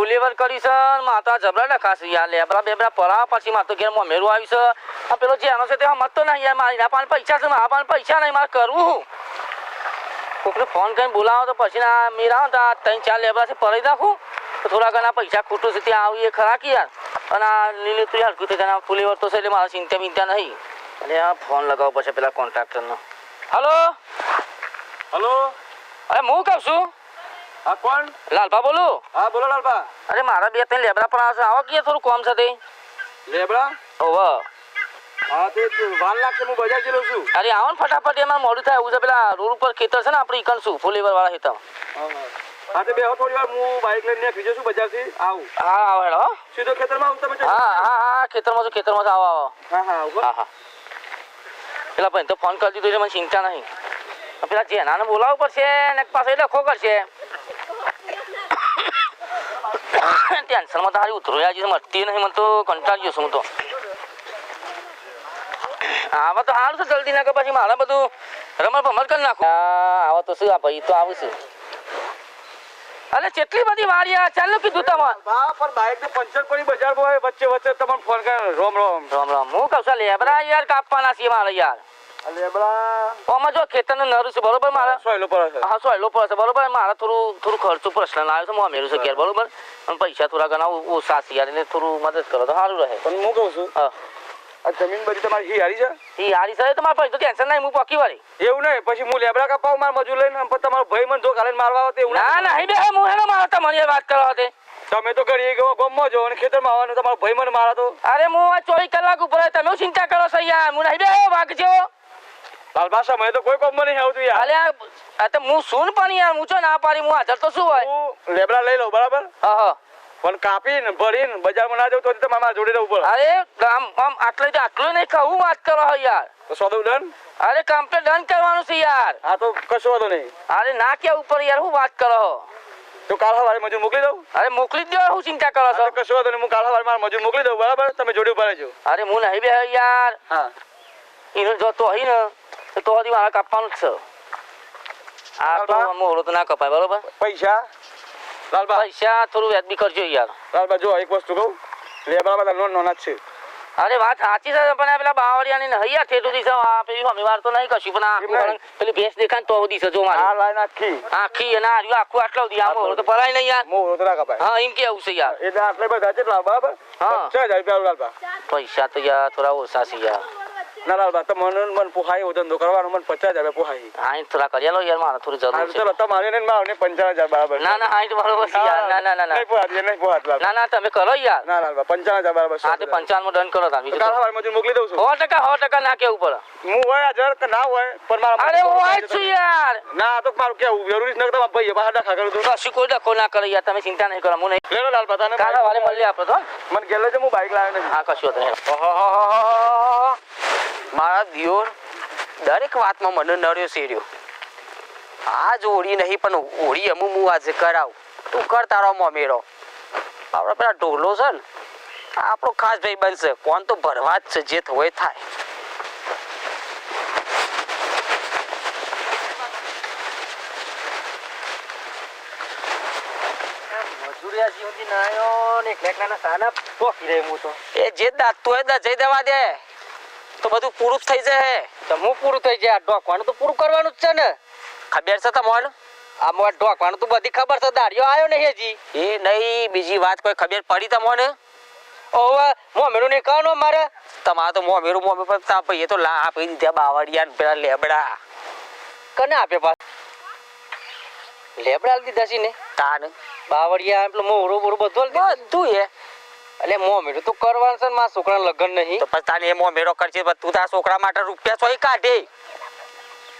ફુલેવર કરી છે માતા જબરા લખાશે યાર લેબરા બેબરા પરા પછી માતો ઘેર મોમેરું આવી છે આ પેલો જે આનો છે તે મત તો નહીં યાર મારી ના પાન પૈસા છે મારા પાન પૈસા નહીં મારે કરવું કોકને ફોન કરીને બોલાવો તો પછી ના મેરા તો 3-4 લેબરા છે પરાઈ નાખું તો થોડા ઘણા પૈસા ખૂટું છે ત્યાં આવીએ ખરા કે યાર અને આ લીલી તું હલકું થઈ જાય ફુલેવર તો છે એટલે મારા ચિંતા નહીં એટલે આ ફોન લગાવો પછી પેલા કોન્ટ્રાક્ટરનો હલો હલો અરે હું કહું છું હા કોણ લાલભા બોલું હા બોલો લાલભા અરે મારા 2-3 લેબરા પણ આવશે આવો કે થોડું કામ છે તે લેબડા ઓહો હા તે વાલ લાગશે હું બજાર ગયેલો છું અરે આવો ને ફટાફટ એમાં મોડું થાય એવું છે પેલા રોડ ઉપર ખેતર છે ને આપણે ઈકણ છું ફુલેવર વાળા ખેતર હા તે બેહો થોડી વાર હું બાઇક લઈને નીકળી જશું બજારથી આવું હા આવો હેડો સીધો ખેતરમાં આવું તમે હા ખેતરમાં છું આવો આવો હા પેલા ભાઈ તો ફોન કરી દીધો છે મને ચિંતા નહીં પેલા જેનાને બોલાવવું પડશે ને પાછો લખો કરશે ટેન્શનમાં તારી ઉતરોયા છે મળતી નહીં મને તો કંટાળી ગયો છું હું તો આવા તો સારું છે જલ્દી ના કે પછી મારે બધું રમણ ભમણ કરી નાખું આવા તો શું આ ભાઈ તો આવું છું અરે કેટલી બધી વારિયા ચાલો કીધું તમારે હા પણ બાઇક ને પંચર પડી બજારમાં હોય વચ્ચે તમને ફોન કરે રોમ હું કહું છું લેબરા યાર કાપવાના છીએ મારે યાર લેબડા આમાં જો ખેતરનું નરું છે બરોબર મારે સોયલો પર છે હા સોયલો પર છે બરોબર મારે થોડું ખર્ચો પ્રશ્ન આવ્યો છે મોમેરું છે ઘેર બરોબર અને પૈસા થોડા ઘણા ઓછા છે યાર એટલે થોડું મદદ કરો તો સારું રહે પણ હું કહું છું હા આ જમીન બધી તમારી હિયારી છે એ હારી સર તમારે પછી તો ટેન્શન નહીં હું પકી વાળી એવું નહીં પછી હું લેબડા કાપાવ માર મજૂર લઈને પણ તમારો ભાઈ મને જો કાલે મારવા આવે એવું ના ના બે હું હેલો મારો તમને વાત કરો હતી તમે તો ઘડી ગમો જો અને ખેતરમાં આવવાનું તમારો ભાઈ મને મારા તો અરે હું આ 24 કલાક ઉપર તમે ચિંતા કરો છો યાર હું નહીં બે વાગજો લાલબાસા મને તો કોઈ કોમ નહીં આવતું યાર અલે આ તો હું સુન પણ યાર હું છો ના પાડી હું હાજર તો શું હોય હું લેબડા લઈ લઉં બરાબર હા પણ કાપીને ભરીને બજારમાં ના જાવ તો તમારા જોડે રહેવું પડે અરે આમ આટલું નહીં કહું વાત કરો યાર તો સોદો ડન અરે કમ્પ્લીટ ડન કરવાનું છે યાર હા તો કશો વાંધો નહીં અરે ના કે ઉપર યાર હું વાત કરો તો કાલ સવારે મજૂર મોકલી દઉં અરે મોકલી જ દો હું ચિંતા કરો છો કશો વાંધો નહીં હું કાલ સવારે મારા મજૂર મોકલી દઉં બરાબર તમે જોડે ઉભા રહેજો અરે હું નહીં બે યાર હા એનો જો તો હોય ને તો હજી મારે કાપવાનું જ છે આ તો મોડો તો ના કપાય બરોબર પૈસા લાલબા પૈસા થોડું વ્યાજબી કરજો યાર લાલબા જો એક વસ્તુ કહું લેબડા બધા નોના જ છે અરે વાત સાચી છે પણ પેલા બાવળિયાની નહીં યાર ઠેઠું દીધો આ પેલી હમી વાર તો નહીં કશું પણ આખું પેલી ભેંસ દેખાય તો દીધો જો મારે આ લાઈન આખી અને આર્યું આખું આટલો દી આમ તો પરાય નહીં યાર મોરો તો ના કપાય હા એમ કેવું છે યાર એટલે આટલે બધા છે બરાબર હા 6000 રૂપિયા લાલબા પૈસા તો યાર થોડા ઓછા છે યાર ના લાલબા તો મને પોહાય ધંધો કરવાનો મને 50000 પોહાય હા થોડા કરી લો યાર મારે થોડી જરૂર છે ચલો તમારે ને મારે 55000 બરાબર ના ના હા બરોબર છે યાર ના નહીં પોહાત ના ના તમે કરો યાર ના લાલબા 55000 બરાબર હા તે 55 માં ડન કરો તા બીજું કાલ સવારે મજૂર મોકલી દઉં છું 100% ના કેવું પડે હું હોય હાજર કે ના હોય પણ મારા અરે હું આજ છું યાર ના તો મારું કેવું જરૂરી નથી તમારા ભાઈ બહાર ડખા કરું તો કશું કોઈ ડખો ના કરે યાર તમે ચિંતા નહીં કરો હું નહીં લેલો લાલબા તને કાલે વારે મળીએ આપણે તો મને ગેલે છે હું બાઈક લાવ્યો નથી હા કશું હતું મારા દિયોર દરેક વાતમાં મને નડ્યો શેર્યો આ જ હોળી નહીં પણ હોળી અમુક હું આજે કરાવું તું કર તારો મોમેરો આપણે પેલા ઢોલો છે ને આપણો ખાસ ભાઈ બનશે કોણ તો ભરવા જ છે જે થવું એ થાય એ જે દાતું હોય જઈ દેવા દે તો બધું પૂરું થઈ જાય તો હું પૂરું થઈ જાય ઢોકવાનું તો પૂરું કરવાનું જ છે ને ખબર છે તમને આ મોર ઢોકવાનું તો બધી ખબર છે દાડિયો આવ્યો નહીં હજી એ નહીં બીજી વાત કોઈ ખબર પડી તમને ઓવે મોમેરું ને કાનો મારે તમારે તો મોમેરું મોમે પર તા ભાઈ તો લા આપી દીધા બાવળિયા ને પેલા લેબડા કને આપે પાસ લેબડા દીધા છે ને તાન બાવળિયા પેલો મોરો બોરો બધું બધું એ એટલે મોમેરું તો કરવાનું છે ને મારા છોકરાને લગ્ન નહીં તો પછી તાને એ મોમેરો કરશે તું તારા છોકરા માટે રૂપિયા સોય કાઢે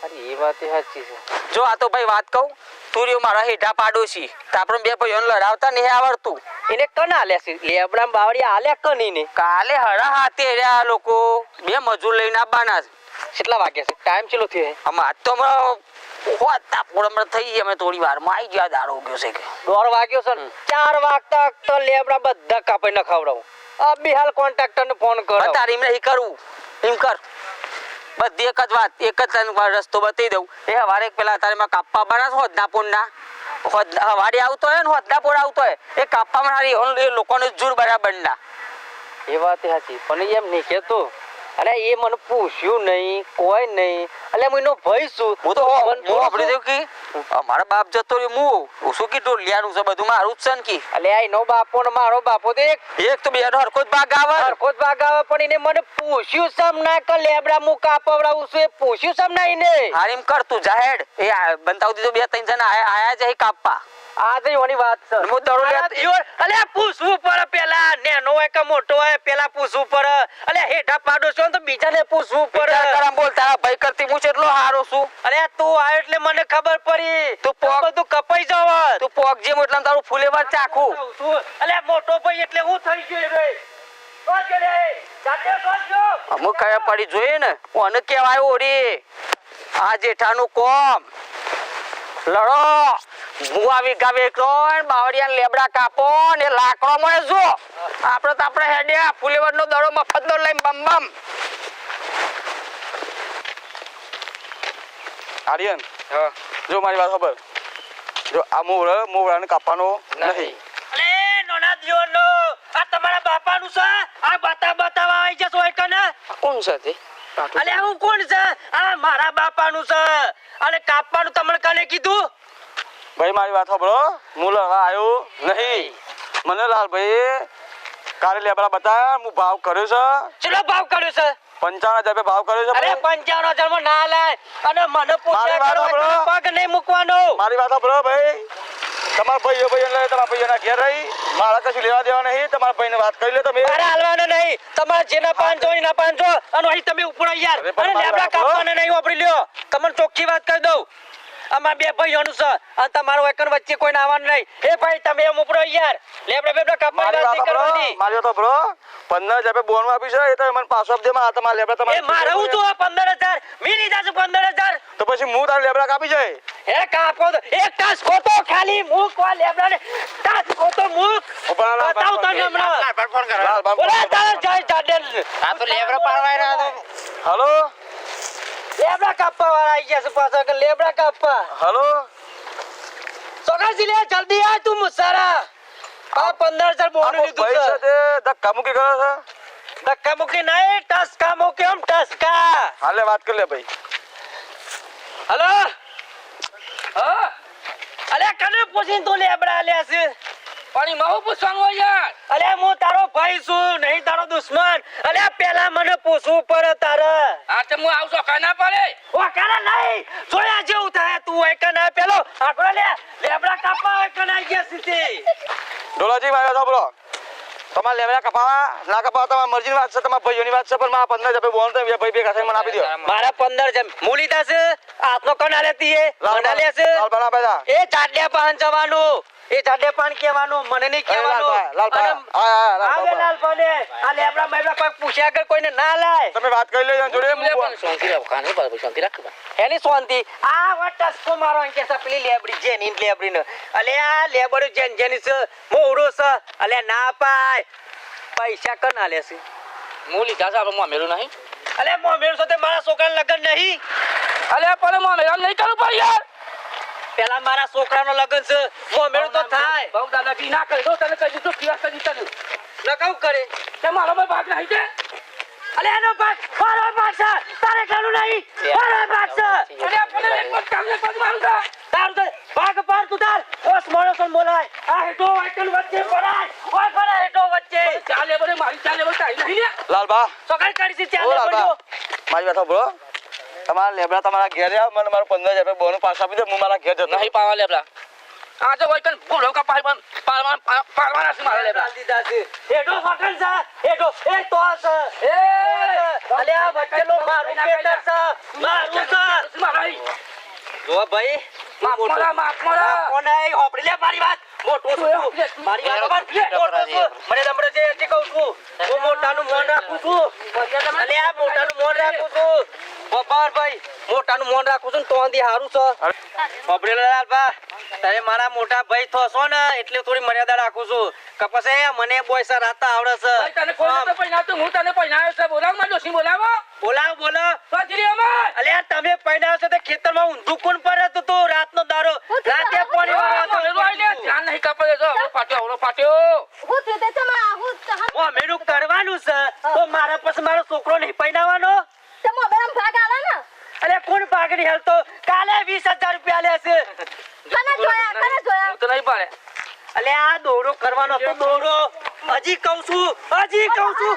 અરે એ વાત સાચી છે જો આ તો ભાઈ વાત કહું તું રહ્યો મારા હેઠા પાડોશી તો આપણે બે ભાઈઓને લડાવતા નહીં આવડતું એને કન આલ્યા છે લેબડા બાવળિયા આલ્યા કની ને કાલે હરા હાથે રહ્યા લોકો બે મજૂર લઈને આવવાના છે કેટલા વાગ્યા છે ટાઈમ ચેલો થયો આમ આજ તો હમણાં થઈ અમે થોડી વારમાં આવી ગયા દાડો ઉગ્યો છે કે 1:30 વાગ્યો છે 4 વાગતા તો લેબડા બધા કાપી ન ખવડાવું આ બી હાલ કોન્ટ્રાક્ટર ને ફોન કરો તારી એમ નહીં કરવું એમ કર બધી એક જ વાત એક જ રસ્તો બતાવી દઉં એ હવારે પેલા તારે કાપવા બના હોત ના પોન ના હવાડી આવતો હોય ને હોદલાપોર આવતો હોય એ કાપવામાં હારી એ લોકોને જૂર બરાબર ના. એ વાત સાચી પણ એમ નહીં કેતો અરે એ મને પૂછ્યું નહીં કોઈ નહીં એટલે હું એનો ભાઈ છું હું તો આપણે થયું કે અમારા બાપ જતો રહ્યો હું શું કીધું લિયાનું છે બધું મારું જ છે ને કી એટલે આ એનો બાપો ને મારો બાપો તો એક તો બેનો હરખો જ ભાગ આવે હરખો જ ભાગ આવે પણ એને મને પૂછ્યું સમ ના કે લેબડા હું કાપવડાવું છું એ પૂછ્યું સમ ના એને હારીમ કર તું જાહેડ એ બનતાવ દીધો 2-3 જણા આયા છે કાપવા આ તો એની વાત છે હું દડો લે અલે પૂછવું પડે પેલા નેનો હોય કે મોટો હોય પેલા પૂછવું પડે અલે હેઠા પાડો છો તો બીજાને પૂછવું પડે કરમ બોલ તારા ભાઈ કરતી હું કેટલો હારો છું અરે તું આયો એટલે મને ખબર પડી તું બધું કપાઈ જાવ તું પોક જે એટલે તારું ફૂલેવાર ચાખું અલે મોટો ભાઈ એટલે હું થઈ ગયો રે કોણ કે રે જાતે કોણજો અમુક કયા પડી જોઈએ ને કોને કહેવાય ઓરી આ જેઠાનું કોમ લડો મુઆવી ગાવે કોણ બાવડિયાને લેબડા કાપો ને લાકડો મળે જો આપણે તો આપણે હેડ્યા ફૂલેવરનો દડો મફતનો લઈને બમ બમ આર્યન જો મારી વાત ખબર જો આ મોવરાને કાપવાનો નહીં અલે નોના દિયોનો આ તમારા બાપાનું છે આ બતાવવા આવી જશો હોય કને કોણ છે તે અલે હું કોણ છે આ મારા બાપાનું છે અને કાપવાનું તમને કને કીધું ભાઈ મારી વાત સાંભળો હું લડવા આવ્યો નહીં મને લાલભાઈ કાલે લેબડા બતાવ્યા હું ભાવ કર્યો છે ચલો ભાવ કર્યો છે 55,000 ભાવ કર્યો છે અરે 55,000 માં ના લાય અને મને પૂછ્યા કરો પગ નહીં મૂકવાનો મારી વાત સાંભળો ભાઈ તમારા ભાઈઓ તમારા ભાઈઓના ઘેર રહી મારા કશું લેવા દેવા નહીં તમારા ભાઈને વાત કરી લે તમે મારે હાલવાનો નહીં તમારે જેના 500 એના 500 અને અહીં તમે ઉપડો યાર અને લેબડા કાપવાના નહીં વાપરી લ્યો તમને ચોખ્ખી વાત કરી દઉં અમાર બે ભાઈઓનું છે અને તમારો એકન વચ્ચે કોઈ આવવાનું નહીં એ ભાઈ તમે એમ ઉપડો યાર લેબડા બેબડા કાપવાની વાત કરવાની મારી વાત સાંભળો 15,000 બોન આપી છે એ તો મને પાછો આપી દે માં તમારા લેબડા તમારે એ મારે હું તો 15,000 મીરી જાશે 15,000 તો પછી હું તારા લેબડા કાપી જાય એ કાપો એક તાસ ખોટો ખાલી મૂક વા લેબડાને તાસ ખોટો મૂક બતાવ તને હમણાં બોલા તારા જય જાડેલ આ તો લેબડા પાડવાય ના હાલો લેબડા કાપવા વાળા આવી ગયા છે પાછા કે લેબડા કાપવા હાલો સોગાજી લે જલ્દી આ તું મુસારા આ 15,000 બોન લીધું ભાઈ છે તે ધક્કા મૂકી કરે છે ધક્કા મૂકી નહીં ટસકા મૂકી એમ ટસકા હાલે વાત કરી લે ભાઈ હલો હા અલે કને પૂછીને તું લેબડા લે છે પાણી માવું પૂછવાનું હોય યાર અલે હું તારો ભાઈ છું નહીં તારો દુશ્મન અલે પેલા મને પૂછવું પડે તારે આ તો હું આવશો કાના પડે ઓ કાના નહીં જોયા જેવું થાય તું હોય કના પેલો આગળ લે લેબડા કાપવા હોય કના ગયા સીધી ડોલાજી મારી વાત સાંભળો તમારે લેબડા કપાવા ના કપાવા તમારી મરજીની વાત છે તમારા ભાઈઓની વાત છે પણ મારા 15,000 બોન તો ભાઈ ભેગા થઈને મને આપી દો મારા 15,000 મૂલી દાસે હાથનો કના લેતી એ કના લે છે લાલ બના બેટા એ ચાડ્યા પાન જવાનું એ ચાડ્યા પાન કહેવાનું મને નહીં કહેવાનું લાલ પાને આ લેબડા મેબડા કોઈ પૂછ્યા આગળ કોઈને ના લાય તમે વાત કરી લેજો જોડે શાંતિ રાખ ખાને પર શાંતિ રાખ એની શાંતિ આ વટસ કો મારો અંકે સપલી લેબડી જેની લેબડી ને અલે આ લેબડો જેની છે મોડો છે અલે ના પાય પૈસા કના લેશે મૂલી કાસા આપણે મોમેલું નહીં અલે મોમેલું સાથે મારા છોકરાને લગન નહીં અલે પણ મોમેલું નહીં કરું પર યાર પેલા મારા છોકરાનો લગન છે મોમેલું તો થાય બહુ દાદાગીરી ના કરી દો તને કહી દીધું કિયા કરી તને લગાવ કરે તે મારો ભાગ નહીં છે અલે એનો ભાગ મારો ભાગ છે તારે કાનું નહીં મારો ભાગ છે અલે આપણે એક જ કામ ને પગ મારું છે તાર તો ભાગ પાર તું તાર ઓસ મોણસન બોલાય આ હેટો વાટન વચ્ચે પડાય ઓય પડા હેટો વચ્ચે ચાલે બરે મારી ચાલે બરે તાઈ નહીં ને લાલબા સકાળ કાઢી છે ચાલે પડ્યો મારી વાત સાંભળો તમારા લેબડા તમારા ઘેર આવ મને મારો 15,000 બોન પાછા આપી દે હું મારા ઘેર જતો નહીં પાવા લેબડા આ તો કોઈ કન બોલો કા પાઈ પાડવાના છે મારા લેબડા દીધા છે હેટો ફકન છે હેટો એ તો છે એ અલે આ વચ્ચેનો મારું પેટર છે મારું છે મારાઈ જો ભાઈ માફ મોરા કોને હોપડી લે મારી વાત મોટો છું મારી વાત મોટો છું મને દમડે છે એટલે કહું છું હું મોટાનું મોન રાખું છું અલે આ મોટાનું મોન રાખું છું બપાર ભાઈ મોટાનું મોન રાખું છું તો અંધી હારું છે હોપડી લાલબા તમે મારા મોટા ભાઈ થશો ને એટલે થોડી મર્યાદા રાખું છું કપસે મને બોય સર આતા આવડે છે ભાઈ તને કોઈ તો પૈણા તો હું તને પૈણાયો છે બોલાવ માં જોશી બોલાવો બોલો તો જીરી અમાર અલે તમે પૈણાયો છે તે ખેતરમાં ઊંધું કોણ પર હતું તો રાતનો દારો રાતે પાણી વાળો હતો પાટ્યો હું થયું તે તમારા હું ઓ મેનું કરવાનું છે તો મારા પછી મારો છોકરો નહીં પૈણાવાનો તે મોબાઈલ ભાગ આલા ને અરે કોણ ભાગની હેલતો કાલે 20,000 રૂપિયા લેશે કને જોયા હું તો નહીં પાડે અલે આ દોરો કરવાનો તો દોરો હજી કહું છું હજી કહું છું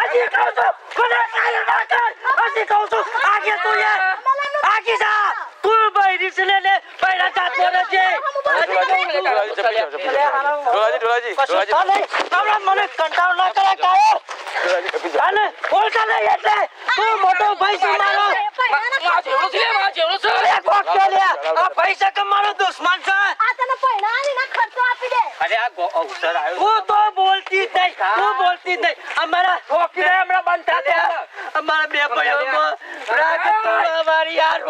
હજી કહું છું કોને કાલે ના કર હજી કહું છું આગે તું યાર આગે જા તું ભાઈ રીસ લે પૈડા જાત બોલે છે ઢોલાજી તમને મને કંટાળો ના કરે કાયો અને બોલતા નહીં એટલે તું મોટો ભાઈ છે મારો મારા જેવડો છે મારા જેવડો છે અરે કોક કે લે આ પૈસા કમાનો દુશ્મન છે આ તને પૈણાની ના ખર્ચો આપી દે અરે આ અવસર આવ્યો તું તો બોલતી જ નહીં તું બોલતી જ નહીં અમારા ઠોકીને હમણાં બંધ થયા અમારા બે ભાઈઓમાં રાગ તો અમારી યાર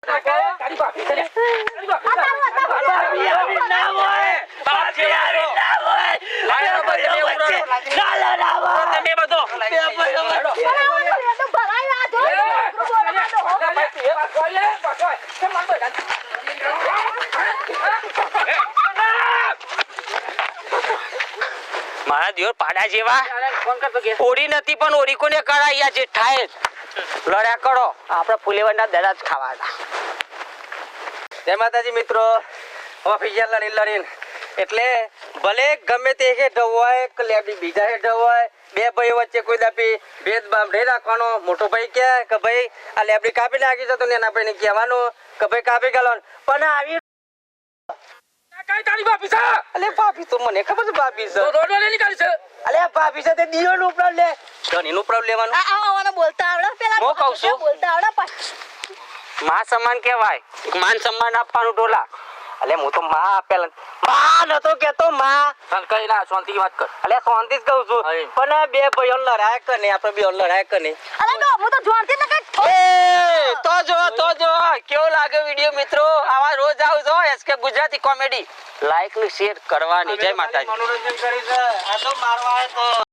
તારી બાપી છે બાપી આવી ના હોય બાપી આવી ના હોય અરે ભાઈઓ વચ્ચે ચાલો ના હોય તમે બધો બે ભાઈઓ વચ્ચે તો ભરાઈ આ જો બોલવા દો મારા દિયોર પાડા જેવા ફોન કરતો કે ઓડી નથી પણ ઓડી કોને કરાયા જે થાય જ લડ્યા કરો આપણે ફુલેવરના દડા જ ખાવાના. જય માતાજી મિત્રો ઓફિશિયલ લડીને એટલે ભલે ગમે તે હેઠ હોય કે લેબડી બીજા હેઠ હોય બે ભાઈઓ વચ્ચે કોઈ દાપી ભેદભાવ નહીં રાખવાનો. મોટો ભાઈ કહે કે ભાઈ આ લેબડી કાપી નાખી છે તો એના ભાઈને કહેવાનું કે ભાઈ કાપી ગાલવાનું પણ આવી કઈ તારી બાપી છે અલે ભાભી તો મને ખબર છે ભાભી છે રોડ વાળે નીકાળી છે અલે ભાભી છે તે દિયોનો ઉપરાવ લે ધણીનો ઉપરાવ લેવાનો આવાને બોલતા આવડે પેલા હું કહું છું. બોલતા આવડે માન સન્માન કહેવાય માન સન્માન આપવાનું ઢોલા. અલે હું તો માં આપેલા માં નતો કેતો માં તને કઈ ના શાંતિથી વાત કર અલે શાંતિ જ કહું છું હા. પણ આ બે ભાઈઓ લડાય કે નહીં આપણે બે લડાય કે નહીં અરે તો હું તો જોણતી ન કઈ એ તો જો કેવો લાગે વિડિયો મિત્રો આવા રોજ આવજો એસકે ગુજરાતી કોમેડી લાઈક ને શેર કરવાની. જય માતાજી. મનોરંજન કરી છે આ તો મારવા આવ્યો તો